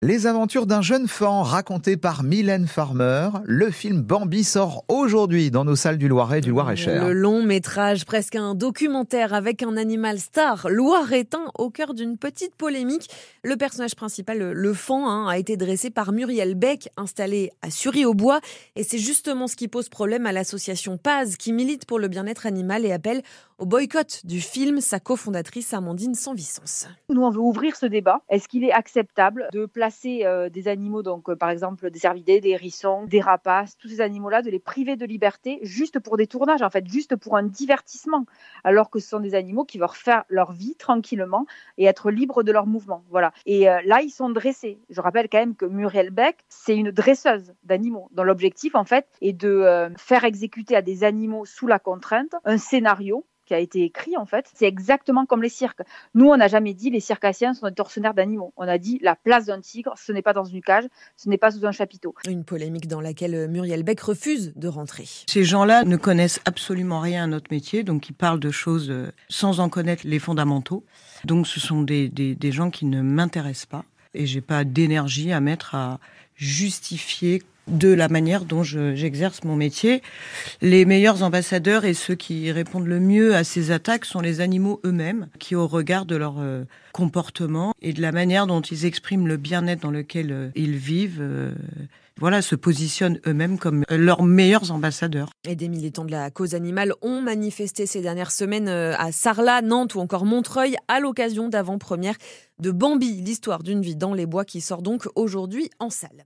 Les aventures d'un jeune fan racontées par Mylène Farmer. Le film Bambi sort aujourd'hui dans nos salles du Loiret et du Loir-et-Cher. Le long métrage, presque un documentaire avec un animal star loiretain au cœur d'une petite polémique. Le personnage principal, le fan, a été dressé par Muriel Beck, installé à Sury-au-Bois. Et c'est justement ce qui pose problème à l'association Paz, qui milite pour le bien-être animal et appelle au boycott du film. Sa cofondatrice Amandine Sanvicens. Nous, on veut ouvrir ce débat. Est-ce qu'il est acceptable de placer des animaux, par exemple des cervidés, des hérissons, des rapaces, tous ces animaux-là, de les priver de liberté juste pour des tournages, en fait, juste pour un divertissement, alors que ce sont des animaux qui veulent faire leur vie tranquillement et être libres de leurs mouvements. Voilà. Et là, ils sont dressés. Je rappelle quand même que Muriel Beck, c'est une dresseuse d'animaux, dont l'objectif, en fait, est de faire exécuter à des animaux sous la contrainte un scénario qui a été écrit, en fait. C'est exactement comme les cirques. Nous, on n'a jamais dit les circassiens sont des tortionnaires d'animaux. On a dit la place d'un tigre, ce n'est pas dans une cage, ce n'est pas sous un chapiteau. Une polémique dans laquelle Muriel Beck refuse de rentrer. Ces gens-là ne connaissent absolument rien à notre métier, donc ils parlent de choses sans en connaître les fondamentaux. Donc ce sont des gens qui ne m'intéressent pas et j'ai pas d'énergie à mettre à justifier de la manière dont j'exerce mon métier. Les meilleurs ambassadeurs et ceux qui répondent le mieux à ces attaques sont les animaux eux-mêmes, qui au regard de leur comportement et de la manière dont ils expriment le bien-être dans lequel ils vivent, se positionnent eux-mêmes comme leurs meilleurs ambassadeurs. Et des militants de la cause animale ont manifesté ces dernières semaines à Sarlat, Nantes ou encore Montreuil à l'occasion d'avant-première de Bambi, l'histoire d'une vie dans les bois qui sort donc aujourd'hui en salle.